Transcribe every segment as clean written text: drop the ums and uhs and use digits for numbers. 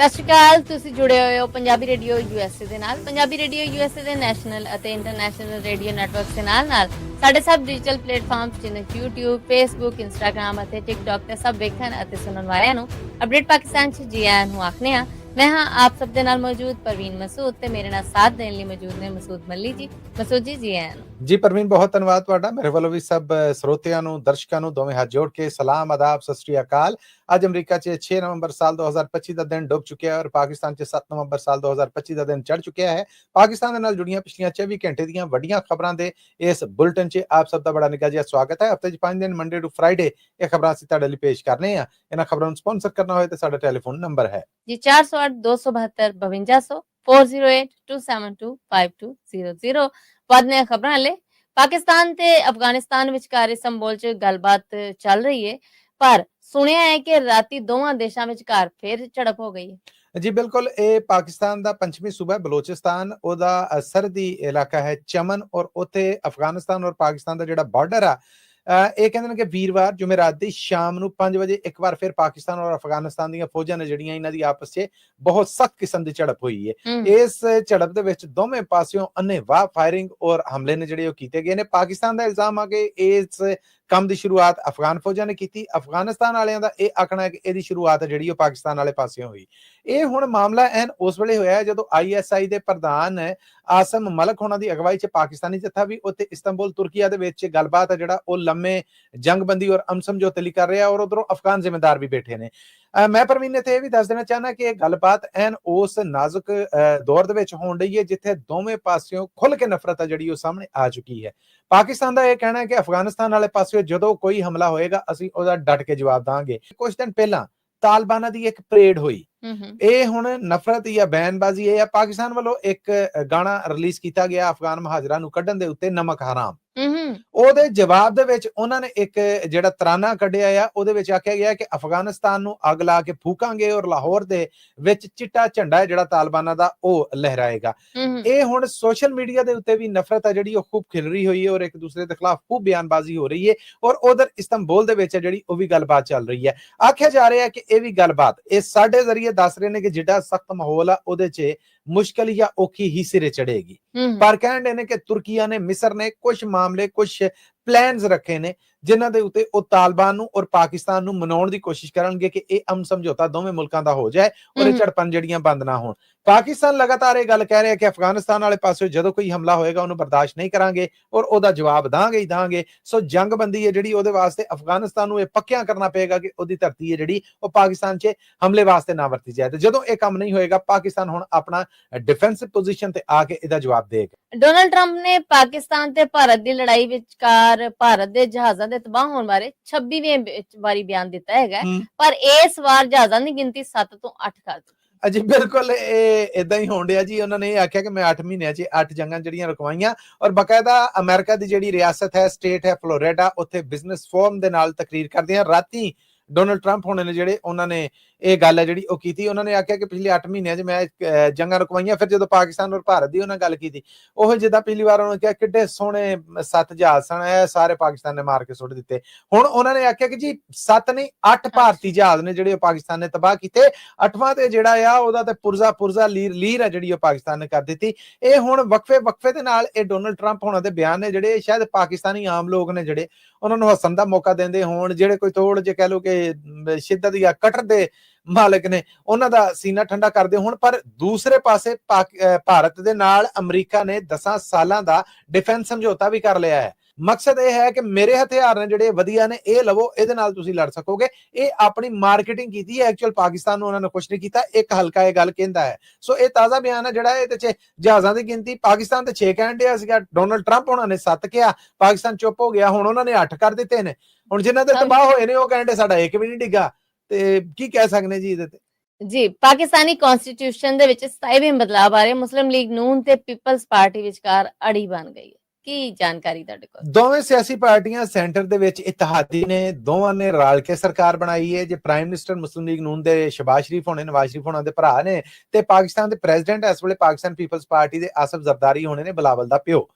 ਸਤਿ ਸ਼੍ਰੀ ਅਕਾਲ। ਤੁਸੀਂ ਜੁੜੇ ਹੋਏ ਹੋ ਪੰਜਾਬੀ ਰੇਡੀਓ ਯੂਐਸਏ ਦੇ ਨਾਲ। ਪੰਜਾਬੀ ਰੇਡੀਓ ਯੂਐਸਏ ਦੇ ਨੈਸ਼ਨਲ ਅਤੇ ਇੰਟਰਨੈਸ਼ਨਲ ਰੇਡੀਓ ਨੈਟਵਰਕ ਦੇ ਨਾਲ ਸਾਡੇ ਸਭ ਡਿਜੀਟਲ ਪਲੇਟਫਾਰਮਸ ਜਿਵੇਂ YouTube, Facebook, Instagram ਅਤੇ TikTok ਤੇ ਸਭ ਵੇਖਣ ਅਤੇ ਸੁਣਨ ਵਾਲਿਆਂ ਨੂੰ ਅਪਡੇਟ ਪਾਕਿਸਤਾਨ 'ਚ ਜੀ ਆਇਆਂ ਨੂੰ ਆਖਦੇ ਹਾਂ। मैं हाँ आप सब दे नाल मौजूद परवीन मसूद ते मेरे नाल साथ देने ਲਈ ਮੌਜੂਦ ਨੇ ਮਸੂਦ ਮੱਲੀ ਜੀ। ਮਸੂਦ ਜੀ ਜੀ ਆਇਆਂ ਨੂੰ। ਜੀ ਪ੍ਰਵੀਨ, ਬਹੁਤ ਧੰਨਵਾਦ ਤੁਹਾਡਾ। ਮੇਰੇ ਵੱਲੋਂ ਵੀ ਸਭ ਸਰੋਤਿਆਂ ਨੂੰ, ਦਰਸ਼ਕਾਂ ਨੂੰ ਦੋਵੇਂ ਹੱਥ ਜੋੜ ਕੇ ਸਲਾਮ, ਆਦਾਬ, ਸਤਿ ਸ਼੍ਰੀ ਅਕਾਲ। ਅੱਜ ਅਮਰੀਕਾ 'ਚ 6 ਨਵੰਬਰ ਸਾਲ 2025 ਦਾ ਦਿਨ ਡੁੱਬ ਚੁੱਕਿਆ ਹੈ ਔਰ ਪਾਕਿਸਤਾਨ 'ਚ 7 ਨਵੰਬਰ ਸਾਲ 2025 ਦਾ ਦਿਨ ਚੜ ਚੁੱਕਿਆ ਹੈ। ਪਾਕਿਸਤਾਨ ਦੇ ਨਾਲ ਜੁੜੀਆਂ ਪਿਛਲੀਆਂ 24 ਘੰਟੇ ਦੀਆਂ ਵੱਡੀਆਂ ਖਬਰਾਂ ਦੇ ਇਸ ਬੁਲਟਨ 'ਚ ਆਪ ਸਭ ਦਾ ਬੜਾ ਨਿੱਘਾ ਜਿਹਾ ਸਵਾਗਤ ਹੈ। ਹਫ਼ਤੇ 'ਚ 5 ਦਿਨ ਮੰਡੇ ਟੂ ਫਰਾਈਡੇ ਇਹ ਖਬਰਾਂ ਅਸੀਂ ਤੁਹਾਡੇ ਲਈ ਪੇਸ਼ ਕਰਨੇ ਆ। ਇਹਨਾਂ ਖਬਰਾਂ ਨੂੰ ਸਪਾਂਸਰ ਕਰਨਾ ਹੋਏ ਤਾਂ ਸਾਡਾ ਟੈਲੀਫੋਨ ਨੰਬਰ ਹੈ ਜੀ 408 272 5200 408 272 5200। ਵੱਧ ਦੀਆਂ ਖਬਰਾਂ ਲੈ ਪਾਕਿਸਤਾਨ ਤੇ ਅਫਗਾਨਿਸਤਾਨ ਵਿਚਕਾਰ ਇਸਤੰਬੁਲ 'ਚ ਗੱਲਬਾਤ ਚੱਲ ਰਹੀ ਹੈ, ਪਰ ਸੁਣਿਆ ਹੈ ਕਿ ਰਾਤੀ ਦੋਵਾਂ ਦੇਸ਼ਾਂ ਵਿਚਕਾਰ ਫਿਰ ਝੜਪ ਹੋ ਗਈ ਹੈ। ਜੀ ਬਿਲਕੁਲ, ਇਹ ਪਾਕਿਸਤਾਨ ਦਾ ਪੰਛਮੀ ਸੂਬਾ ਬਲੋਚਿਸਤਾਨ, ਉਹਦਾ ਸਰਹੱਦੀ ਇਲਾਕਾ ਹੈ ਚਮਨ, ਔਰ ਉੱਥੇ ਅਫਗਾਨਿਸਤਾਨ ਔਰ ਪਾਕਿਸਤਾਨ ਦਾ ਜਿਹੜਾ ਬਾਰਡਰ ਆ, ਇਹ ਕਹਿੰਦੇ ਨੇ ਕਿ ਵੀਰਵਾਰ ਜੁਮੇਰਾਤ ਦੀ ਸ਼ਾਮ ਨੂੰ 5 ਵਜੇ ਇੱਕ ਵਾਰ ਫਿਰ ਪਾਕਿਸਤਾਨ ਔਰ ਅਫਗਾਨਿਸਤਾਨ ਦੀਆਂ ਫੌਜਾਂ ਨੇ ਜਿਹੜੀਆਂ ਇਹਨਾਂ ਦੀ ਆਪਸ 'ਚ ਬਹੁਤ ਸਖਤ ਕਿਸਮ ਦੀ ਝੜਪ ਹੋਈ ਹੈ। ਇਸ ਝੜਪ ਦੇ ਵਿੱਚ ਦੋਵੇਂ ਪਾਸਿਓਂ ਅੰਨ੍ਹੇਵਾਹ ਫਾਇਰਿੰਗ ਔਰ ਹਮਲੇ ਨੇ ਜਿਹੜੇ ਉਹ ਕੀਤੇ ਗਏ ਨੇ। ਪਾਕਿਸਤਾਨ ਦਾ ਇਲਜ਼ਾਮ ਆ ਕਿ ਇਸ ਕੰਮ ਦੀ ਸ਼ੁਰੂਆਤ ਅਫਗਾਨ ਫੌਜਾਂ ਨੇ ਕੀਤੀ। ਅਫਗਾਨਿਸਤਾਨ ਵਾਲਿਆਂ ਦਾ ਇਹ ਆਖਣਾ ਹੈ ਕਿ ਇਹਦੀ ਸ਼ੁਰੂਆਤ ਜਿਹੜੀ ਉਹ ਪਾਕਿਸਤਾਨ ਵਾਲੇ ਪਾਸਿਓਂ ਹੋਈ। ਇਹ ਹੁਣ ਮਾਮਲਾ ਐਨ ਉਸ ਵੇਲੇ ਹੋਇਆ ਜਦੋਂ ISI ਦੇ ਪ੍ਰਧਾਨ ਆਸਮ ਮਲਕ ਹੋਣਾ ਦੀ ਅਗਵਾਈ 'ਚ ਪਾਕਿਸਤਾਨੀ ਜੱਥਾ ਵੀ ਉੱਥੇ ਇਸਤੰਬੁਲ ਤੁਰਕੀਆ ਦੇ ਵਿੱਚ ਗੱਲਬਾਤ ਹੈ ਜਿਹੜਾ ਉਹ ਲੰਮੇ ਜੰਗਬੰਦੀ ਔਰ ਅਮਨ ਸਮਝੌਤੇ ਲਈ ਕਰ ਰਿਹਾ, ਔਰ ਉਧਰੋਂ ਅਫਗਾਨ ਜ਼ਿੰਮੇਦਾਰ ਵੀ ਬੈਠੇ ਨੇ। ਮੈਂ ਪ੍ਰਵੀਨ ਇੱਥੇ ਇਹ ਵੀ ਦੱਸ ਦੇਣਾ ਚਾਹੁੰਦਾ ਕਿ ਇਹ ਗੱਲਬਾਤ ਐਨ ਉਸ ਨਾਜ਼ੁਕ ਦੌਰ ਦੇ ਵਿੱਚ ਹੋਣ ਰਹੀ ਹੈ ਜਿੱਥੇ ਦੋਵੇਂ ਪਾਸਿਓਂ ਖੁੱਲ ਕੇ ਨਫ਼ਰਤ ਹੈ ਜਿਹੜੀ ਉਹ ਸਾਹਮਣੇ ਆ ਚੁੱਕੀ ਹੈ। ਪਾਕਿਸਤਾਨ ਦਾ ਇਹ ਕਹਿਣਾ ਹੈ ਕਿ ਅਫਗਾਨਿਸਤਾਨ ਵਾਲੇ ਪਾਸਿਓਂ ਜਦੋਂ ਕੋਈ ਹਮਲਾ ਹੋਏਗਾ ਅਸੀਂ ਉਹਦਾ ਡਟ ਕੇ ਜਵਾਬ ਦਾਂਗੇ। ਕੁਝ ਦਿਨ ਪਹਿਲਾਂ ਤਾਲਿਬਾਨਾਂ ਦੀ ਇੱਕ ਪਰੇਡ ਹੋਈ। ਇਹ ਹੁਣ ਨਫ਼ਰਤ ਜਾਂ ਬਿਆਨਬਾਜ਼ੀ ਇਹ ਆ, ਪਾਕਿਸਤਾਨ ਵੱਲੋਂ ਇੱਕ ਗਾਣਾ ਰਿਲੀਜ਼ ਕੀਤਾ ਗਿਆ ਅਫਗਾਨ ਮਹਾਜਰਾਂ ਨੂੰ ਕੱਢਣ ਦੇ ਉੱਤੇ, ਨਮਕ ਹਰਾਮ। ਉਹਦੇ ਜਵਾਬ ਦੇ ਵਿੱਚ ਉਹਨਾਂ ਨੇ ਇੱਕ ਜਿਹੜਾ ਤਰਾਨਾ ਕੱਢਿਆ ਆ, ਉਹਦੇ ਵਿੱਚ ਆਖਿਆ ਗਿਆ ਕਿ ਅਫਗਾਨਿਸਤਾਨ ਨੂੰ ਅੱਗ ਲਾ ਕੇ ਫੂਕਾਂਗੇ ਔਰ ਲਾਹੌਰ ਦੇ ਵਿੱਚ ਚਿੱਟਾ ਝੰਡਾ ਹੈ ਜਿਹੜਾ ਤਾਲਿਬਾਨਾਂ ਦਾ ਉਹ ਲਹਿਰਾਏਗਾ। ਇਹ ਹੁਣ ਸੋਸ਼ਲ ਮੀਡੀਆ ਦੇ ਉੱਤੇ ਵੀ ਨਫ਼ਰਤ ਹੈ ਜਿਹੜੀ ਉਹ ਖੂਬ ਖਿਲ ਰਹੀ ਹੋਈ ਹੈ ਔਰ ਇੱਕ ਦੂਸਰੇ ਦੇ ਖਿਲਾਫ ਖੂਬ ਬਿਆਨਬਾਜ਼ੀ ਹੋ ਰਹੀ ਹੈ, ਔਰ ਉਧਰ ਇਸਤੰਬੁਲ ਦੇ ਵਿੱਚ ਜਿਹੜੀ ਉਹ ਵੀ ਗੱਲਬਾਤ ਚੱਲ ਰਹੀ ਹੈ। ਆਖਿਆ ਜਾ ਰਿਹਾ ਹੈ ਕਿ ਇਹ ਵੀ ਗੱਲਬਾਤ ਇਹ ਸਾਡੇ ਜ਼ਰੀਏ ਦੱਸ ਰਹੇ ਨੇ ਕਿ ਜਿਹੜਾ ਸਖਤ ਮਾਹੌਲ ਆ ਉਹਦੇ 'ਚ ਮੁਸ਼ਕਲ ਜਾਂ ਔਖੀ ਹੀ ਸਿਰੇ ਚੜੇਗੀ। ਪਰ ਕਹਿੰਦੇ ਨੇ ਕਿ ਤੁਰਕੀਆ ਨੇ, ਮਿਸਰ ਨੇ ਕੁਝ ਮਾਮਲੇ, ਕੁਝ ਪਲਾਨਸ ਰੱਖੇ ਨੇ ਜਿਨ੍ਹਾਂ ਦੇ ਉੱਤੇ ਉਹ ਤਾਲਿਬਾਨ ਨੂੰ ਔਰ ਪਾਕਿਸਤਾਨ ਨੂੰ ਮਨਾਉਣ ਦੀ ਕੋਸ਼ਿਸ਼ ਕਰਨਗੇ ਕਿ ਇਹ ਅਮਨ ਸਮਝੌਤਾ ਦੋਵੇਂ ਮੁਲਕਾਂ ਦਾ ਹੋ ਜਾਏ ਔਰ ਇਹ ਝੜਪਾਂ ਜਿਹੜੀਆਂ ਬੰਦ ਨਾ ਹੋਣ। ਪਾਕਿਸਤਾਨ ਲਗਾਤਾਰ ਇਹ ਗੱਲ ਕਹਿ ਰਿਹਾ ਕਿ ਅਫਗਾਨਿਸਤਾਨ ਵਾਲੇ ਪਾਸੇ ਜਦੋਂ ਕੋਈ ਹਮਲਾ ਹੋਏਗਾ ਉਹਨੂੰ ਬਰਦਾਸ਼ਤ ਨਹੀਂ ਕਰਾਂਗੇ ਔਰ ਉਹਦਾ ਜਵਾਬ ਦਾਂਗੇ ਹੀ ਦਾਂਗੇ। ਸੋ ਜੰਗਬੰਦੀ ਹੈ ਜਿਹੜੀ ਉਹਦੇ ਵਾਸਤੇ ਅਫਗਾਨਿਸਤਾਨ ਨੂੰ ਇਹ ਪੱਕਿਆਂ ਕਰਨਾ ਪਏਗਾ ਕਿ ਉਹਦੀ ਧਰਤੀ ਹੈ ਜਿਹੜੀ ਉਹ ਪਾਕਿਸਤਾਨ 'ਚ ਹਮਲੇ ਵਾਸਤੇ ਨਾ ਵਰਤੀ ਜਾਏ। ਤੇ ਜਦੋਂ ਇਹ ਕੰਮ ਨਹੀਂ ਹੋਏਗਾ ਪਾਕਿਸਤਾਨ ਹੁਣ ਆਪਣਾ ਡਿਫੈਂਸਿਵ ਪੋਜੀਸ਼ਨ ਤੇ ਆ ਕੇ ਇਹਦਾ ਜਵਾਬ ਦੇਗਾ। ਡੋਨਾਲਡ ਟਰੰਪ ਨੇ ਪਾਕਿਸਤਾਨ ਤੇ ਭਾਰਤ ਦੀ ਲੜਾਈ ਵਿਚਕਾਰ ਭਾਰਤ ਦੇ ਜਹਾਜ਼ਾਂ ਦੇ ਤਬਾਹ ਹੋਣ ਬਾਰੇ 26ਵੀਂ ਵਾਰੀ ਬਿਆਨ ਦਿੱਤਾ ਹੈਗਾ, ਪਰ ਇਸ ਵਾਰ ਜਹਾਜ਼ਾਂ ਦੀ ਗਿਣਤੀ 7 ਤੋਂ 8 ਕਰ ਦਿੱਤੀ। ਜੀ ਬਿਲਕੁਲ, ਇਹ ਇਦਾਂ ਹੀ ਹੋਣ ਡਿਆ ਜੀ। ਉਹਨਾਂ ਨੇ ਇਹ ਆਖਿਆ ਕਿ ਮੈਂ 8 ਮਹੀਨਿਆਂ 'ਚ 8 ਜੰਗਾਂ ਜਿਹੜੀਆਂ ਰੁਕਵਾਈਆਂ, ਔਰ ਬਕਾਇਦਾ ਅਮਰੀਕਾ ਦੀ ਜਿਹੜੀ ਰਿਆਸਤ ਹੈ, ਸਟੇਟ ਹੈ ਫਲੋਰੀਡਾ, ਉੱਥੇ ਬਿਜ਼ਨਸ ਫੋਰਮ ਦੇ ਨਾਲ ਤਕਰੀਰ ਕਰਦਿਆਂ ਰਾਤੀ ਡੋਨਾਲਡ ਟਰੰਪ ਹੋਣੇ ਨੇ ਜਿਹੜੇ ਉਹਨਾਂ ਨੇ ਇਹ ਗੱਲ ਹੈ ਜਿਹੜੀ ਉਹ ਕੀਤੀ। ਉਹਨਾਂ ਨੇ ਆਖਿਆ ਕਿ ਪਿਛਲੇ 8 ਮਹੀਨਿਆਂ 'ਚ ਮੈਂ ਜੰਗਾਂ ਰੁਕਵਾਈਆਂ। ਫਿਰ ਜਦੋਂ ਪਾਕਿਸਤਾਨ ਔਰ ਭਾਰਤ ਦੀ ਉਹਨਾਂ ਗੱਲ ਕੀਤੀ, ਉਹ ਜਿੱਦਾਂ ਪਿਛਲੀ ਵਾਰ ਉਹਨਾਂ ਕਿਹਾ ਕਿੱਡੇ ਸੋਹਣੇ 7 ਜਹਾਜ਼ ਸਨ, ਇਹ ਸਾਰੇ ਪਾਕਿਸਤਾਨ ਨੇ ਮਾਰ ਕੇ ਸੁੱਟ ਦਿੱਤੇ। ਹੁਣ ਉਹਨਾਂ ਨੇ ਆਖਿਆ ਕਿ ਜੀ 7 ਨਹੀਂ 8 ਭਾਰਤੀ ਜਹਾਜ਼ ਨੇ ਜਿਹੜੇ ਪਾਕਿਸਤਾਨ ਨੇ ਤਬਾਹ ਕੀਤੇ। 8ਵਾਂ ਤੇ ਜਿਹੜਾ ਆ ਉਹਦਾ ਤੇ ਪੁਰਜ਼ਾ ਲੀਰ ਹੈ ਜਿਹੜੀ ਉਹ ਪਾਕਿਸਤਾਨ ਨੇ ਕਰ ਦਿੱਤੀ। ਇਹ ਹੁਣ ਵਕਫੇ ਦੇ ਨਾਲ ਇਹ ਡੋਨਾਲਡ ਟਰੰਪ ਹੋਣਾ ਦੇ ਬਿਆਨ ਨੇ ਜਿਹੜੇ ਸ਼ਾਇਦ ਪਾਕਿਸਤਾਨੀ ਆਮ ਲੋਕ ਨੇ ਜਿਹੜੇ ਉਹਨਾਂ ਨੂੰ ਹੱਸਣ ਦਾ ਮੌਕਾ ਦਿੰਦੇ ਹੋਣ, ਜਿਹੜੇ ਕੋਈ ਥੋੜ ਜੇ ਕਹਿ ਲਓ ਕਿ ਸ਼ਿੱਦਤ ਜਾਂ ਕਟਰ ਦੇ ਮਾਲਕ ਨੇ ਉਹਨਾਂ ਦਾ ਸੀਨਾ ਠੰਡਾ ਕਰਦੇ ਹੋਣ। ਪਰ ਦੂਸਰੇ ਪਾਸੇ ਭਾਰਤ ਦੇ ਨਾਲ ਅਮਰੀਕਾ ਨੇ 10 ਸਾਲਾਂ ਦਾ ਡਿਫੈਂਸ ਸਮਝੌਤਾ ਵੀ ਕਰ ਲਿਆ ਹੈ। ਮਕਸਦ ਇਹ ਹੈ ਕਿ ਮੇਰੇ ਹਥਿਆਰ ਨੇ ਜਿਹੜੇ ਵਧੀਆ ਨੇ ਇਹ ਲਵੋ, ਇਹਦੇ ਨਾਲ ਤੁਸੀਂ ਲੜ ਸਕੋਗੇ। ਇਹ ਆਪਣੀ ਮਾਰਕੀਟਿੰਗ ਕੀਤੀ ਹੈ, ਐਕਚੁਅਲ ਪਾਕਿਸਤਾਨ ਨੂੰ ਉਹਨਾਂ ਨੇ ਕੁਝ ਨਹੀਂ ਕੀਤਾ। ਇੱਕ ਹਲਕਾ ਇਹ ਗੱਲ ਕਹਿੰਦਾ ਹੈ। ਸੋ ਇਹ ਤਾਜ਼ਾ ਬਿਆਨ ਹੈ ਜਿਹੜਾ ਇਹਦੇ 'ਚ ਜਹਾਜ਼ਾਂ ਦੀ ਗਿਣਤੀ ਪਾਕਿਸਤਾਨ ਤੇ 6 ਕਹਿਣ ਡਿਆ ਸੀਗਾ, ਡੋਨਾਲਡ ਟਰੰਪ ਉਹਨਾਂ ਨੇ 7 ਕਿਹਾ, ਪਾਕਿਸਤਾਨ ਚੁੱਪ ਹੋ ਗਿਆ। ਹੁਣ ਉਹਨਾਂ ਨੇ 8 ਕਰ ਦਿੱਤੇ ਨੇ। ਹੁਣ ਜਿਨ੍ਹਾਂ ਦੇ ਤਬਾਹ ਹੋਏ ਨੇ ਉਹ ਕਹਿੰਦੇ ਸਾਡਾ ਇੱਕ ਵੀ ਨਹੀਂ ਡਿੱਗਾ। ਤੇ ਕੀ ਕਹਿ ਸਕਦੇ ਜੀ ਇਹਦੇ ਤੇ? ਜੀ ਪਾਕਿਸਤਾਨੀ ਕਨਸਟੀਟਿਊਸ਼ਨ ਦੇ ਵਿੱਚ 27ਵੇਂ ਬਦਲਾਅ ਬਾਰੇ ਮੁਸਲਿਮ ਲੀਗ ਨੂਨ ਤੇ ਪੀਪਲਸ ਪਾਰਟੀ ਵਿਚਕਾਰ ਅੜੀ ਬਣ ਗਈ ਹੈ। ਕੀ ਜਾਣਕਾਰੀ ਤੁਹਾਡੇ ਕੋਲ? ਦੋਵੇਂ ਸਿਆਸੀ ਪਾਰਟੀਆਂ ਸੈਂਟਰ ਦੇ ਵਿੱਚ ਇਤਿਹਾਦੀ ਨੇ, ਦੋਵਾਂ ਨੇ ਰਲ ਕੇ ਸਰਕਾਰ ਬਣਾਈ ਹੈ। ਜੇ ਪ੍ਰਾਈਮ ਮਿਨਿਸਟਰ ਮੁਸਲਿਮ ਲੀਗ ਨੂਨ ਦੇ ਸ਼ਬਾਜ਼ ਸ਼ਰੀਫ ਹੋਣੇ, ਨਵਾਜ਼ ਸ਼ਰੀਫ ਹੋਣਾ ਦੇ ਭਰਾ ਨੇ, ਤੇ ਪਾਕਿਸਤਾਨ ਦੇ ਪ੍ਰੈਜ਼ੀਡੈਂਟ ਇਸ ਵੇਲੇ ਪਾਕਿਸਤਾਨ ਪੀਪਲਸ ਪਾਰਟੀ ਦੇ ਆਸਫ ਜ਼ਰਦਾਰੀ ਹੋਣੇ ਨੇ, ਬਿਲਾਵਲ ਦਾ ਪਿਓ।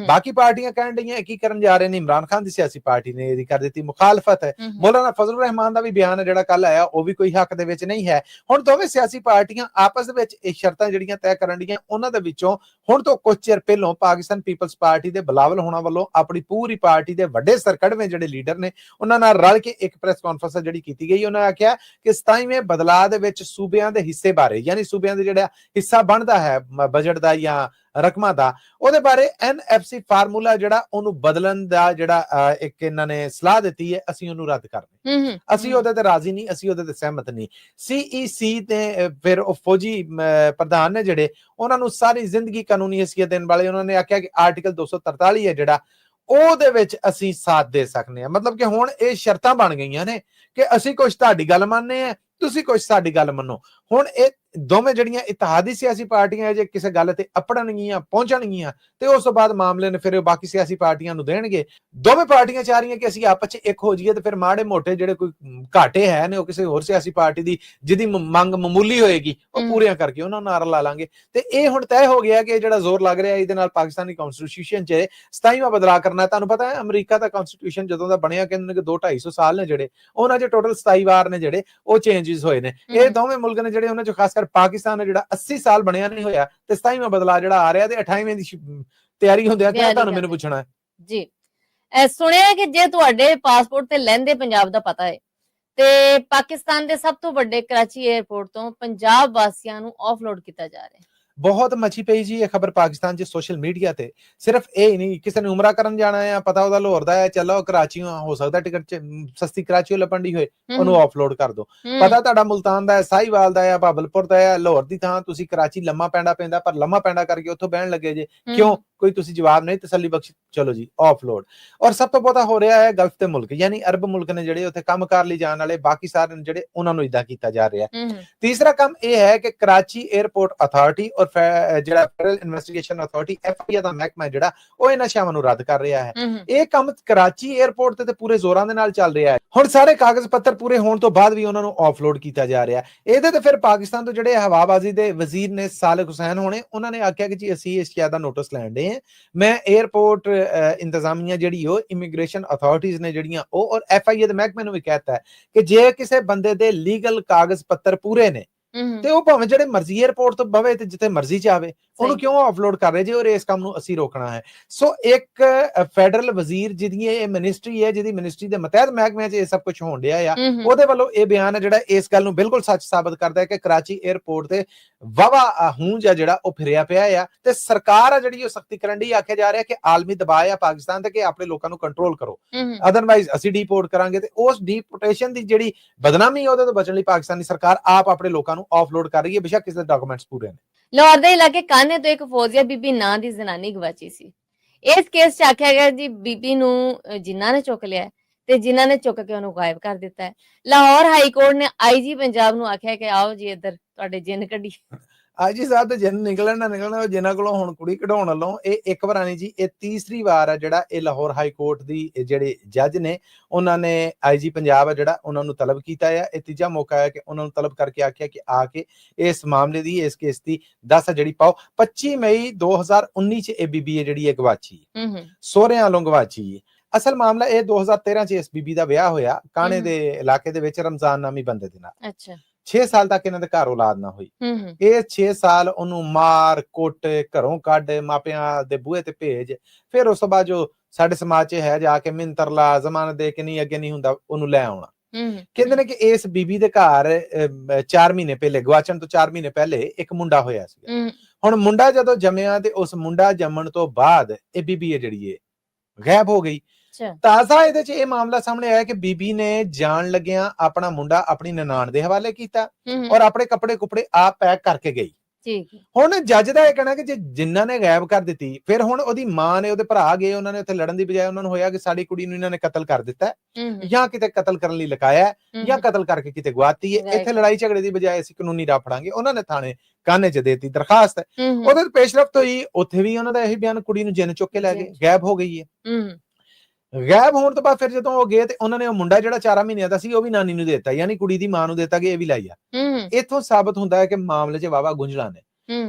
ਬਾਕੀ ਪਾਰਟੀਆਂ ਕਹਿਣ ਡਈਆਂ ਕੀ ਕਰਨ ਜਾ ਰਹੇ ਨੇ, ਇਮਰਾਨ ਖਾਨ ਦੀ ਸਿਆਸੀ ਪਾਰਟੀ ਨੇ ਇਹਦੀ ਕਰ ਦਿੱਤੀ ਮੁਖਾਲਫਤ। ਮੌਲਾਨਾ ਫਜ਼ਲ ਰਹਿਮਾਨ ਦਾ ਵੀ ਬਿਆਨ ਹੈ ਜਿਹੜਾ ਕੱਲ ਆਇਆ, ਉਹ ਵੀ ਕੋਈ ਹੱਕ ਦੇ ਵਿੱਚ ਨਹੀਂ ਹੈ। ਹੁਣ ਦੋਵੇਂ ਸਿਆਸੀ ਪਾਰਟੀਆਂ ਆਪਸ ਦੇ ਵਿੱਚ ਇਹ ਸ਼ਰਤਾਂ ਜਿਹੜੀਆਂ ਤੈਅ ਕਰਨ ਡੀਆਂ, ਉਹਨਾਂ ਦੇ ਵਿੱਚੋਂ ਹੁਣ ਤੋਂ ਕੁਝ ਚਿਰ ਪਹਿਲਾਂ ਪਾਕਿਸਤਾਨ ਪੀਪਲਸ ਪਾਰਟੀ ਦੇ ਬਿਲਾਵਲ ਹੋਣਾ ਵੱਲੋਂ ਆਪਣੀ ਪੂਰੀ ਪਾਰਟੀ ਦੇ ਵੱਡੇ ਸਰਕੜਵੇਂ ਜਿਹੜੇ ਲੀਡਰ ਨੇ ਉਹਨਾਂ ਨਾਲ ਰਲ ਕੇ ਇੱਕ ਪ੍ਰੈਸ ਕਾਨਫਰੰਸ ਜਿਹੜੀ ਕੀਤੀ ਗਈ। ਉਹਨਾਂ ਆਖਿਆ ਕਿ 27ਵੇਂ ਬਦਲਾਅ ਦੇ ਵਿੱਚ ਸੂਬਿਆਂ ਦੇ ਹਿੱਸੇ ਬਾਰੇ, ਯਾਨੀ ਸੂਬਿਆਂ ਦੇ ਜਿਹੜਾ ਹਿੱਸਾ ਬਣਦਾ ਹੈ ਬਜਟ ਦਾ ਜਾਂ ਰਕਮਾਂ ਦਾ, ਉਹਦੇ ਬਾਰੇ NFC ਫਾਰਮੂਲਾ ਜਿਹੜਾ ਉਹਨੂੰ ਬਦਲਣ ਦਾ ਜਿਹੜਾ ਇੱਕ ਇਹਨਾਂ ਨੇ ਸਲਾਹ ਦਿੱਤੀ ਹੈ, ਅਸੀਂ ਉਹਨੂੰ ਰੱਦ ਕਰਨੇ। ਅਸੀਂ ਉਹਦੇ ਤੇ ਰਾਜ਼ੀ ਨਹੀਂ, ਅਸੀਂ ਉਹਦੇ ਤੇ ਸਹਿਮਤ ਨਹੀਂ। CEC ਤੇ ਫਿਰ ਉਹ ਫੌਜੀ ਪ੍ਰਧਾਨ ਨੇ ਜਿਹੜੇ, ਉਹਨਾਂ ਨੂੰ ਸਾਰੀ ਜ਼ਿੰਦਗੀ ਕਾਨੂੰਨੀ ਹੈਸੀਅਤ ਦੇਣ ਵਾਲੇ, ਉਹਨਾਂ ਨੇ ਆਖਿਆ ਕਿ ਆਰਟੀਕਲ 243 ਹੈ ਜਿਹੜਾ, ਉਹਦੇ ਵਿੱਚ ਅਸੀਂ ਸਾਥ ਦੇ ਸਕਦੇ ਹਾਂ। ਮਤਲਬ ਕਿ ਹੁਣ ਇਹ ਸ਼ਰਤਾਂ ਬਣ ਗਈਆਂ ਨੇ ਕਿ ਅਸੀਂ ਕੁਝ ਤੁਹਾਡੀ ਗੱਲ ਮੰਨਦੇ ਆ, ਤੁਸੀਂ ਕੁਝ ਸਾਡੀ ਗੱਲ ਮੰਨੋ। ਹੁਣ ਇਹ ਦੋਵੇਂ ਜਿਹੜੀਆਂ ਇਤਿਹਾਦੀ ਸਿਆਸੀ ਪਾਰਟੀਆਂ ਜੇ ਕਿਸੇ ਗੱਲ ਤੇ ਅਪੜਨਗੀਆਂ, ਪਹੁੰਚਣਗੀਆਂ, ਤੇ ਉਸ ਤੋਂ ਬਾਅਦ ਮਾਮਲੇ ਨੇ ਫਿਰ ਬਾਕੀ ਸਿਆਸੀ ਪਾਰਟੀਆਂ ਨੂੰ ਦੇਣਗੇ। ਦੋਵੇਂ ਪਾਰਟੀਆਂ ਚਾਹ ਰਹੀਆਂ ਕਿ ਅਸੀਂ ਆਪਸ ਚ ਇੱਕ ਹੋ ਜਾਈਏ, ਤੇ ਫਿਰ ਮਾੜੇ ਮੋਟੇ ਜਿਹੜੇ ਕੋਈ ਘਾਟੇ ਹੈ ਨੇ ਉਹ ਕਿਸੇ ਹੋਰ ਸਿਆਸੀ ਪਾਰਟੀ ਦੀ ਜਿਹਦੀ ਮੰਗ ਮਾਮੂਲੀ ਹੋਏਗੀ ਉਹ ਪੂਰੀਆਂ ਕਰਕੇ ਉਹਨਾਂ ਨਾਲ ਲਾ ਲਾਂਗੇ। ਤੇ ਇਹ ਹੁਣ ਤੈਅ ਹੋ ਗਿਆ ਕਿ ਜਿਹੜਾ ਜ਼ੋਰ ਲੱਗ ਰਿਹਾ ਇਹਦੇ ਨਾਲ ਪਾਕਿਸਤਾਨੀ ਕਨਸਟੀਟਿਊਸ਼ਨ 'ਚ 27ਵਾਂ ਬਦਲਾਅ ਕਰਨਾ। ਤੁਹਾਨੂੰ ਪਤਾ ਹੈ ਅਮਰੀਕਾ ਦਾ ਕਨਸਟੀਟਿਊਸ਼ਨ ਜਦੋਂ ਦਾ ਬਣਿਆ, ਕਹਿੰਦੇ ਕਿ 2-250 ਸਾਲ ਨੇ ਜਿਹੜੇ, ਉਹਨਾਂ 'ਚ ਟੋਟਲ 27 ਵਾਰ ਨੇ ਜਿਹੜੇ ਉਹ ਚੇਂਜਸ ਹੋਏ ਨੇ। ਇਹ ਦੋਵੇਂ ਮੁਲਕ ਨੇ ਜਿਹੜੇ, ਉਹਨਾਂ 'ਚ ਖਾਸ ਕਰ ਪਾਕਿਸਤਾਨ ਹੈ ਜਿਹੜਾ 80 ਸਾਲ ਬਣਿਆ ਨਹੀਂ ਹੋਇਆ, ਤੇ 27ਵਾਂ ਬਦਲਾਅ ਜਿਹੜਾ ਆ ਰਿਹਾ ਤੇ 28ਵੇਂ ਦੀ ਤਿਆਰੀ ਹੁੰਦੀ ਆ। ਤੁਹਾਨੂੰ ਮੈਨੂੰ ਪੁੱਛਣਾ ਹੈ ਜੀ, ਸੁਣਿਆ ਕਿ ਜੇ ਤੁਹਾਡੇ ਪਾਸਪੋਰਟ ਤੇ ਲਹਿੰਦੇ ਪੰਜਾਬ ਦਾ ਪਤਾ ਹੈ, ਤੇ ਪਾਕਿਸਤਾਨ ਦੇ ਸਭ ਤੋਂ ਵੱਡੇ ਕਰਾਚੀ 에ਅਰਪੋਰਟ ਤੋਂ ਪੰਜਾਬ ਵਾਸੀਆਂ ਨੂੰ ਆਫਲੋਡ ਕੀਤਾ ਜਾ ਰਿਹਾ ਹੈ। ਬਹੁਤ ਮੱਛੀ ਪਈ ਜੀ ਇਹ ਖਬਰ ਪਾਕਿਸਤਾਨ 'ਚ ਸੋਸ਼ਲ ਮੀਡੀਆ ਤੇ। ਸਿਰਫ ਇਹ ਨਹੀਂ, ਕਿਸੇ ਨੇ ਉਮਰਾ ਕਰਨ ਜਾਣਾ ਆ, ਪਤਾ ਉਹਦਾ ਲਾਹੌਰ ਦਾ ਹੈ, ਚਲੋ ਕਰਾਚੀਓ ਹੋ ਸਕਦਾ ਟਿਕਟ ਸਸਤੀ ਕਰਾਚੀਓ ਲੱਭਣ ਦੀ ਹੋਏ, ਉਹਨੂੰ ਆਫਲੋਡ ਕਰ ਦੋ। ਪਤਾ ਤੁਹਾਡਾ ਮੁਲਤਾਨ ਦਾ ਹੈ, ਸਾਹੀਵਾਲ ਦਾ ਹੈ, ਬਾਬਲਪੁਰ ਦਾ ਹੈ, ਲਾਹੌਰ ਦੀ ਥਾਂ ਤੁਸੀਂ ਕਰਾਚੀ ਲੰਮਾ ਪੈਂਦਾ, ਪਰ ਲੰਮਾ ਪੈਂਦਾ ਕਰਕੇ ਉੱਥੋਂ ਬਹਿਣ ਲੱਗੇ ਜੇ, ਕਿਉਂ? ਕੋਈ ਤੁਸੀਂ ਜਵਾਬ ਨਹੀਂ, ਤਸੱਲੀ ਬਖਸ਼, ਚਲੋ ਜੀ ਆਫਲੋਡ। ਔਰ ਸਭ ਤੋਂ ਬਹੁਤਾ ਹੋ ਰਿਹਾ ਹੈ ਗਲਫ ਦੇ ਮੁਲਕ, ਯਾਨੀ ਅਰਬ ਮੁਲਕ ਨੇ ਜਿਹੜੇ ਉੱਥੇ ਕੰਮ ਕਰ ਲਈ ਜਾਣ ਵਾਲੇ, ਬਾਕੀ ਸਾਰੇ ਜਿਹੜੇ ਉਹਨਾਂ ਨੂੰ ਇਦਾਂ ਕੀਤਾ ਜਾ ਰਿਹਾ ਹੈ। ਤੀਸਰਾ ਕੰਮ ਇਹ ਹੈ ਕਿ ਕਰਾਚੀ 에ਅਰਪੋਰਟ ਅਥਾਰਟੀ ਔਰ ਜਿਹੜਾ ਫੈਡਰਲ ਇਨਵੈਸਟੀਗੇਸ਼ਨ ਅਥਾਰਟੀ FIA ਦਾ ਮਹਿਕਮਾ ਜਿਹੜਾ, ਉਹ ਇਹਨਾਂ ਸ਼ਾਵਾਂ ਨੂੰ ਰੱਦ ਕਰ ਰਿਹਾ ਹੈ। ਇਹ ਕੰਮ ਕਰਾਚੀ 에ਅਰਪੋਰਟ ਤੇ ਪੂਰੇ ਜ਼ੋਰਾਂ ਦੇ ਨਾਲ ਚੱਲ ਰਿਹਾ ਹੈ। ਹੁਣ ਸਾਰੇ ਕਾਗਜ਼ ਪੱਤਰ ਪੂਰੇ ਹੋਣ ਤੋਂ ਬਾਅਦ ਵੀ ਉਹਨਾਂ ਨੂੰ ਆਫਲੋਡ ਕੀਤਾ ਜਾ ਰਿਹਾ। ਇਹਦੇ ਤੇ ਫਿਰ ਪਾਕਿਸਤਾਨ ਤੋਂ ਜਿਹੜੇ ਹਵਾਬਾਜ਼ੀ ਦੇ ਵਜ਼ੀਰ ਨੇ ਸਾਲਿਕ ਹੁਸੈਨ ਹੋਣੇ, ਉਹਨਾਂ ਨੇ ਆਖਿਆ ਕਿ ਜੀ ਅਸੀਂ ਇਸ ਸ਼ਿਕਾਇਤ ਦਾ ਨੋਟਿਸ ਲੈਣ ਦੇ, ਮੈਂ 에ਅਰਪੋਰਟ ਇੰਤਜ਼ਾਮੀਆ ਜਿਹੜੀ ਉਹ ਇਮੀਗ੍ਰੇਸ਼ਨ ਅਥਾਰਟੀਜ਼ ਨੇ ਜਿਹੜੀਆਂ ਉਹ, ਔਰ FIA ਦੇ ਮਹਿਕਮੇ ਨੂੰ ਵੀ ਕਹਿਤਾ ਹੈ ਕਿ ਜੇ ਕਿਸੇ ਬੰਦੇ ਦੇ ਲੀਗਲ ਕਾਗਜ਼ ਪੱਤਰ ਪੂਰੇ ਨੇ ਤੇ ਉਹ ਭਾਵੇਂ ਜਿਹੜੇ ਮਰਜ਼ੀ 에ਅਰਪੋਰਟ ਤੋਂ ਬਵੇ ਤੇ ਜਿੱਥੇ ਮਰਜ਼ੀ ਜਾਵੇ, ਉਹਨੂੰ ਕਿਉਂ ਆਫਲੋਡ ਕਰ ਰਹੇ ਜੀ? ਔਰ ਇਸ ਕੰਮ ਨੂੰ ਅਸੀਂ ਰੋਕਣਾ ਹੈ। ਸੋ ਇੱਕ ਫੈਡਰਲ ਵਜ਼ੀਰ ਜਿਹਦੀ ਇਹ ਮਿਨਿਸਟਰੀ ਹੈ, ਜਿਹਦੀ ਮਿਨਿਸਟਰੀ ਦੇ ਮਤਹਿਤ ਮਹਿਕਮੇ 'ਚ ਇਹ ਸਭ ਕੁਝ ਹੋਣ ਡਿਆ ਆ, ਉਹਦੇ ਵੱਲੋਂ ਇਹ ਬਿਆਨ ਹੈ ਜਿਹੜਾ ਇਸ ਗੱਲ ਨੂੰ ਬਿਲਕੁਲ ਸੱਚ ਸਾਬਤ ਕਰਦਾ ਹੈ ਕਿ ਕਰਾਚੀ 에ਅਰਪੋਰਟ ਤੇ ਵਾਵਾ ਹੂੰਜ ਆ ਜਿਹੜਾ ਉਹ ਫਿਰਿਆ ਪਿਆ ਆ, ਤੇ ਸਰਕਾਰ ਆ ਜਿਹੜੀ ਉਹ ਸਖਤੀ ਕਰਨ ਦੀ। ਆਖਿਆ ਜਾ ਰਿਹਾ ਕਿ ਆਲਮੀ ਦਬਾਅ ਆ ਪਾਕਿਸਤਾਨ ਤੇ ਕਿ ਆਪਣੇ ਲੋਕਾਂ ਨੂੰ ਕੰਟਰੋਲ ਕਰੋ, ਅਦਰਵਾਈਜ਼ ਅਸੀਂ ਡੀਪੋਰਟ ਕਰਾਂਗੇ। ਤੇ ਉਸ ਡੀਪੋਰਟੇਸ਼ਨ ਦੀ ਜਿਹੜੀ ਬਦਨਾਮੀ ਉਹਦੇ ਤੋਂ ਬਚਣ ਲਈ ਪਾਕਿਸਤਾਨੀ ਸਰਕਾਰ ਆਪ ਆਪਣੇ ਲੋਕਾਂ ਨੂੰ ਆਫਲੋਡ ਕਰ ਰਹੀ ਹੈ, ਬੇਸ਼ੱਕ ਇਸ ਦੇ ਡਾਕੂਮੈਂਟਸ ਪੂਰੇ ਨੇ। ਲਾਹੌਰ ਦੇ ਇਲਾਕੇ ਕਾਨੇ ਤੋਂ ਇੱਕ ਫੌਜ਼ੀਆ ਬੀਬੀ ਨਾਂ ਦੀ ਜ਼ਨਾਨੀ ਗਵਾਚੀ ਸੀ। ਇਸ ਕੇਸ 'ਚ ਆਖਿਆ ਗਿਆ ਜੀ ਬੀਬੀ ਨੂੰ ਜਿਨ੍ਹਾਂ ਨੇ ਚੁੱਕ ਲਿਆ ਤੇ ਜਿਨ੍ਹਾਂ ਨੇ ਚੁੱਕ ਕੇ ਉਹਨੂੰ ਗਾਇਬ ਕਰ ਦਿੱਤਾ ਹੈ। ਲਾਹੌਰ ਹਾਈ ਕੋਰਟ ਨੇ IG ਪੰਜਾਬ ਨੂੰ ਆਖਿਆ ਕਿ ਆਓ ਜੀ ਇੱਧਰ ਤੁਹਾਡੇ ਜਿੰਨ ਕੱਢੀ। IG ਸਾਹਿਬ ਤੇ ਜਿੰਨ ਨਿਕਲਣਾ ਜਿਨ੍ਹਾਂ ਕੋਲੋਂ ਹੁਣ ਕੁੜੀ ਕਢਾਉਣ ਵੱਲੋਂ ਇਹ ਇੱਕ ਵਾਰ ਨਹੀਂ ਜੀ, ਇਹ ਤੀਸਰੀ ਵਾਰ ਆ ਜਿਹੜਾ ਇਹ ਲਾਹੌਰ ਹਾਈ ਕੋਰਟ ਦੀ ਜਿਹੜੇ ਜੱਜ ਨੇ ਉਹਨਾਂ ਨੇ IG ਪੰਜਾਬ ਆ ਜਿਹੜਾ ਉਹਨਾਂ ਨੂੰ ਤਲਬ ਕੀਤਾ ਆ। ਇਹ ਤੀਜਾ ਮੌਕਾ ਹੈ ਕਿ ਉਹਨਾਂ ਨੂੰ ਤਲਬ ਕਰਕੇ ਆਖਿਆ ਕਿ ਆ ਕੇ ਇਸ ਮਾਮਲੇ ਦੀ, ਇਸ ਕੇਸ ਦੀ ਦੱਸ ਜਿਹੜੀ ਪਾਓ। 25 ਮਈ 2019 ਚ ਇਹ ਬੀਬੀ ਹੈ ਜਿਹੜੀ ਇਹ ਗਵਾਚੀ, ਸਹੁਰਿਆਂ ਵੱਲੋਂ ਗਵਾਚੀ। ਅਸਲ ਮਾਮਲਾ ਇਹ 2013 ਚ ਇਸ ਬੀਬੀ ਦਾ ਵਿਆਹ ਹੋਇਆ ਕਾਣੇ ਦੇ ਇਲਾਕੇ ਦੇ ਵਿੱਚ ਰਮਜ਼ਾਨ ਨਾਮੀ ਬੰਦੇ ਦੇ ਨਾਲ। ਅੱਛਾ, 6 ਸਾਲ ਤੱਕ ਇਹਨਾਂ ਦੇ ਘਰ ਔਲਾਦ ਨਾ ਹੋਈ। ਇਹ 6 ਸਾਲ ਉਹਨੂੰ ਮਾਰ ਕੁੱਟ, ਘਰੋਂ ਕੱਢ, ਮਾਪਿਆਂ ਦੇ ਬੂਹੇ ਤੇ ਭੇਜ, ਫਿਰ ਉਸ ਤੋਂ ਬਾਅਦ ਜੋ ਸਾਡੇ ਸਮਾਜ 'ਚ ਹੈ ਜਾ ਕੇ ਮਿੰਤਰਲਾ ਜ਼ਮਾਨਤ ਦੇ ਕੇ ਨਹੀਂ ਅੱਗੇ ਨਹੀਂ ਹੁੰਦਾ ਉਹਨੂੰ ਲੈ ਆਉਣਾ। ਕਹਿੰਦੇ ਨੇ ਕਿ ਇਸ ਬੀਬੀ ਦੇ ਘਰ 4 ਮਹੀਨੇ ਪਹਿਲੇ, ਗਵਾਚਣ ਤੋਂ 4 ਮਹੀਨੇ ਪਹਿਲੇ ਇੱਕ ਮੁੰਡਾ ਹੋਇਆ ਸੀ। ਹੁਣ ਮੁੰਡਾ ਜਦੋਂ ਜੰਮਿਆ ਤੇ ਉਸ ਮੁੰਡਾ ਜੰਮਣ ਤੋਂ ਬਾਅਦ ਇਹ ਬੀਬੀ ਹੈ ਜਿਹੜੀ ਗਾਇਬ ਹੋ ਗਈ। ਤਾਜ਼ਾ ਇਹਦੇ 'ਚ ਇਹ ਮਾਮਲਾ ਸਾਹਮਣੇ ਆਇਆ ਕਿ ਬੀਬੀ ਨੇ ਜਾਣ ਲੱਗਿਆ ਆਪਣਾ ਮੁੰਡਾ ਆਪਣੀ ਨਨਾਣ ਦੇ ਹਵਾਲੇ ਕੀਤਾ ਔਰ ਆਪਣੇ ਕੱਪੜੇ ਕੁਪੜੇ ਆਪ ਪੈਕ ਕਰਕੇ ਗਈ। ਠੀਕ ਹੈ। ਹੁਣ ਜੱਜ ਦਾ ਇਹ ਕਹਿਣਾ ਕਿ ਜੇ ਜਿਨ੍ਹਾਂ ਨੇ ਗਾਇਬ ਕਰ ਦਿੱਤੀ, ਫਿਰ ਹੁਣ ਉਹਦੀ ਮਾਂ ਨੇ, ਉਹਦੇ ਭਰਾ ਗਏ, ਉਹਨਾਂ ਨੇ ਉੱਥੇ ਲੜਨ ਦੀ ਬਜਾਏ ਉਹਨਾਂ ਨੂੰ ਹੋਇਆ ਕਿ ਸਾਡੀ ਕੁੜੀ ਨੂੰ ਇਹਨਾਂ ਨੇ ਕਤਲ ਕਰ ਦਿੱਤਾ ਹੈ ਜਾਂ ਕਿਤੇ ਕਤਲ ਕਰਨ ਲਈ ਲਗਾਇਆ ਹੈ ਜਾਂ ਕਤਲ ਕਰਕੇ ਕਿਤੇ ਗਵਾਤੀ ਹੈ। ਇੱਥੇ ਲੜਾਈ ਝਗੜੇ ਦੀ ਬਜਾਏ ਅਸੀਂ ਕਾਨੂੰਨੀ ਰਾਹ ਫੜਾਂਗੇ। ਉਹਨਾਂ ਨੇ ਥਾਣੇ ਕਾਨੇ ਚ ਦੇਤੀ ਦਰਖਾਸਤ, ਉਹਦੇ ਪੇਸ਼ਰਫਤ ਹੋਈ, ਉੱਥੇ ਵੀ ਉਹਨਾਂ ਦਾ ਇਹੀ ਬਿਆਨ, ਕੁੜੀ ਨੂੰ ਜਿੰਨ ਚੁੱਕ ਕੇ ਲੈ ਗਏ, ਗਾਇਬ ਹੋ ਗਈ ਹੈ। ਗਾਇਬ ਹੋਣ ਤੋਂ ਬਾਅਦ ਫਿਰ ਜਦੋਂ ਉਹ ਗਏ ਤੇ ਉਹਨਾਂ ਨੇ ਉਹ ਮੁੰਡਾ ਜਿਹੜਾ 4 ਮਹੀਨਿਆਂ ਦਾ ਸੀ ਉਹ ਵੀ ਨਾਨੀ ਨੂੰ ਦਿੱਤਾ, ਯਾਨੀ ਕੁੜੀ ਦੀ ਮਾਂ ਨੂੰ ਦਿੱਤਾ ਕਿ ਇਹ ਵੀ ਲਾਈ ਆ। ਇੱਥੋਂ ਸਾਬਤ ਹੁੰਦਾ ਹੈ ਕਿ ਮਾਮਲੇ 'ਚ ਵਾਵਾ ਗੁੰਝਲਾਂ ਨੇ।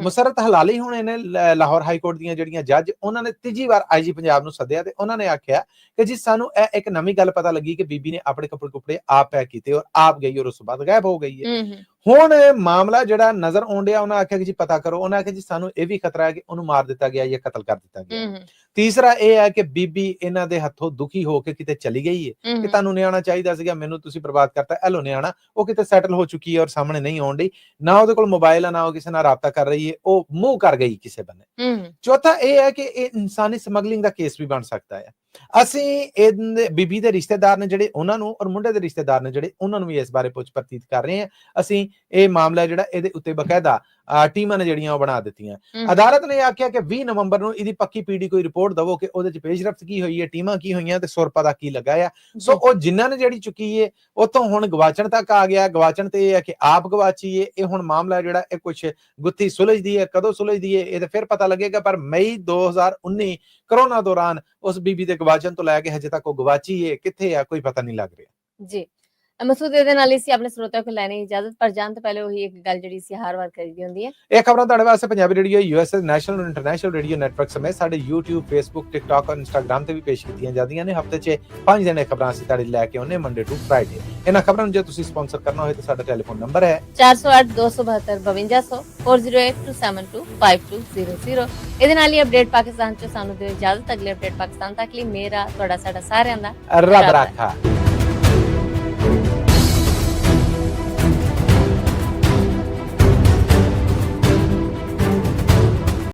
ਮੁਸਰਤ ਹਲਾਲੀ ਹੁਣ ਇਹਨੇ ਲਾਹੌਰ ਹਾਈ ਕੋਰਟ ਦੀਆਂ ਜਿਹੜੀਆਂ ਜੱਜ, ਉਹਨਾਂ ਨੇ ਤੀਜੀ ਵਾਰ ਆਈਜੀ ਪੰਜਾਬ ਨੂੰ ਸੱਦਿਆ ਤੇ ਉਹਨਾਂ ਨੇ ਆਖਿਆ ਕਿ ਜੀ ਸਾਨੂੰ ਇਹ ਇੱਕ ਨਵੀਂ ਗੱਲ ਪਤਾ ਲੱਗੀ ਕਿ ਬੀਬੀ ਨੇ ਆਪਣੇ ਕੱਪੜੇ ਆਪ ਪੈਕ ਕੀਤੇ ਔਰ ਆਪ ਗਈ ਔਰ ਉਸ ਤੋਂ ਬਾਅਦ ਗਾਇਬ ਹੋ ਗਈ ਹੈ। ਹੁਣ ਮਾਮਲਾ ਜਿਹੜਾ ਨਜ਼ਰ ਆਉਣ ਡਿਆ, ਉਹਨਾਂ ਆਖਿਆ ਕਿ ਜੀ ਪਤਾ ਕਰੋ। ਉਹਨਾਂ ਆਖਿਆ ਜੀ ਸਾਨੂੰ ਇਹ ਵੀ ਖਤਰਾ ਹੈ ਕਿ ਉਹਨੂੰ ਮਾਰ ਦਿੱਤਾ ਗਿਆ ਜਾਂ ਕਤਲ ਕਰ ਦਿੱਤਾ ਗਿਆ। ਤੀਸਰਾ ਇਹ ਹੈ ਕਿ ਬੀਬੀ ਇਹਨਾਂ ਦੇ ਹੱਥੋਂ ਦੁਖੀ ਹੋ ਕੇ ਕਿਤੇ ਚਲੀ ਗਈ ਹੈ ਕਿ ਤੁਹਾਨੂੰ ਨਿਆਣਾ ਚਾਹੀਦਾ ਸੀਗਾ, ਮੈਨੂੰ ਤੁਸੀਂ ਬਰਬਾਦ ਕਰਤਾ, ਐਲੋ ਨਿਆਣਾ। ਉਹ ਕਿਤੇ ਸੈਟਲ ਹੋ ਚੁੱਕੀ ਹੈ ਔਰ ਸਾਹਮਣੇ ਨਹੀਂ ਆਉਣ ਡਈ, ਨਾ ਉਹਦੇ ਕੋਲ ਮੋਬਾਈਲ ਆ, ਨਾ ਉਹ ਕਿਸੇ ਨਾਲ ਰਾਬਤਾ ਕਰ ਰਹੀ ਹੈ, ਉਹ ਮੂੰਹ ਕਰ ਗਈ ਕਿਸੇ ਬੰਨੇ। ਚੌਥਾ ਇਹ ਹੈ ਕਿ ਇਹ ਇਨਸਾਨੀ ਸਮਗਲਿੰਗ ਦਾ ਕੇਸ ਵੀ ਬਣ ਸਕਦਾ ਹੈ। ਅਸੀਂ ਬੀਬੀ ਦੇ ਰਿਸ਼ਤੇਦਾਰ ਨੇ ਜਿਹੜੇ, ਉਹਨਾਂ ਨੂੰ, ਔਰ ਮੁੰਡੇ ਦੇ ਰਿਸ਼ਤੇਦਾਰ ਨੇ ਜਿਹੜੇ, ਉਹਨਾਂ ਨੂੰ ਵੀ ਇਸ ਬਾਰੇ ਪੁੱਛ ਪਰਤੀਤ ਕਰ ਰਹੇ ਹਾਂ। ਅਸੀਂ ਇਹ ਮਾਮਲਾ ਜਿਹੜਾ ਇਹਦੇ ਉੱਤੇ ਬਕਾਇਦਾ ਟੀਮਾਂ ਨੇ ਜਿਹੜੀਆਂ ਉਹ ਬਣਾ ਦਿੱਤੀਆਂ। ਅਦਾਲਤ ਨੇ ਆਖਿਆ ਕਿ 20 ਨਵੰਬਰ ਨੂੰ ਇਹਦੀ ਪੱਕੀ ਪੀਡੀ ਕੋਈ ਰਿਪੋਰਟ ਦਵੋ ਕਿ ਉਹਦੇ ਚ ਪੇਸ਼ਰਫਤ ਕੀ ਹੋਈ ਹੈ, ਟੀਮਾਂ ਕੀ ਹੋਈਆਂ ਤੇ ਸੁਰਪਾ ਦਾ ਕੀ ਲੱਗਾ ਆ। ਸੋ ਉਹ ਜਿਨ੍ਹਾਂ ਨੇ ਜਿਹੜੀ ਚੁੱਕੀ ਹੈ ਉਤੋਂ ਹੁਣ ਗਵਾਚਣ ਤੱਕ ਆ ਗਿਆ। ਗਵਾਚਣ ਤੇ ਇਹ ਹੈ ਕਿ ਆਪ ਗਵਾਚੀ ਹੈ। ਇਹ ਹੁਣ ਮਾਮਲਾ ਜਿਹੜਾ ਇਹ ਕੁਛ ਗੁੱਥੀ ਸੁਲਝਦੀ ਹੈ, ਕਦੋਂ ਸੁਲਝਦੀ ਹੈ ਇਹ ਤਾਂ ਫਿਰ ਪਤਾ ਲੱਗੇਗਾ। ਪਰ ਮਈ 2019 ਕਰੋਨਾ ਦੌਰਾਨ ਉਸ ਬੀਬੀ ਦੇ ਗਵਾਚਣ ਤੋਂ ਲੈ ਕੇ ਹਜੇ ਤੱਕ ਉਹ ਗਵਾਚੀ ਹੈ, ਕਿੱਥੇ ਆ ਕੋਈ ਪਤਾ ਨਹੀਂ ਲੱਗ ਰਿਹਾ ਜੀ। ਮਸੂਦ ਇਹਦੇ ਨਾਲ ਅਸੀਂ ਆਪਣੇ ਸਰੋਤਿਆਂ ਕੋਲ ਲੈਣੀ ਇਜਾਜ਼ਤ, ਪਰ ਜਾਣ ਤੋਂ ਪਹਿਲੇ ਉਹੀ ਇੱਕ ਗੱਲ ਜਿਹੜੀ ਸੀ ਹਰ ਵਾਰ ਕਰੀਦੀ ਹੁੰਦੀ ਹੈ। ਇਹ ਖਬਰਾਂ ਤੁਹਾਡੇ ਵਾਸਤੇ ਪੰਜਾਬੀ ਰੇਡੀਓ, ਯੂਐਸਏ ਨੈਸ਼ਨਲ ਔਰ ਇੰਟਰਨੈਸ਼ਨਲ ਰੇਡੀਓ ਨੈਟਵਰਕ ਸਮੇਤ ਸਾਡੇ YouTube, Facebook, TikTok ਔਰ Instagram ਤੇ ਵੀ ਪੇਸ਼ ਕੀਤੀਆਂ ਜਾਂਦੀਆਂ ਨੇ। ਹਫਤੇ 'ਚ 5 ਦਿਨ ਇਹ ਖਬਰਾਂ ਅਸੀਂ ਤੁਹਾਡੇ ਲੈ ਕੇ ਆਉਂਦੇ, ਮੰਡੇ ਟੂ ਫਰਾਈਡੇ। ਇਹਨਾਂ ਖਬਰਾਂ ਨੂੰ ਜੇ ਤੁਸੀਂ ਸਪਾਂਸਰ ਕਰਨਾ ਹੋਵੇ ਤਾਂ ਸਾਡਾ ਟੈਲੀਫੋਨ ਨੰਬਰ ਹੈ 408 272 5200 4082725200। ਇਹਦੇ ਨਾਲ ਹੀ ਅਪਡੇਟ ਪਾਕਿਸਤਾਨ 'ਚ ਸਾਨੂੰ ਦਿਓ ਇਜਾਜ਼ਤ। ਅਗਲੇ ਅਪਡੇਟ ਪਾਕਿਸਤਾਨ ਤੱਕ ਲਈ ਮੇਰਾ ਤੁਹਾਡਾ ਸਾਡਾ ਸਾਰਿਆਂ ਦਾ ਰੱਬ ਰਾਖਾ।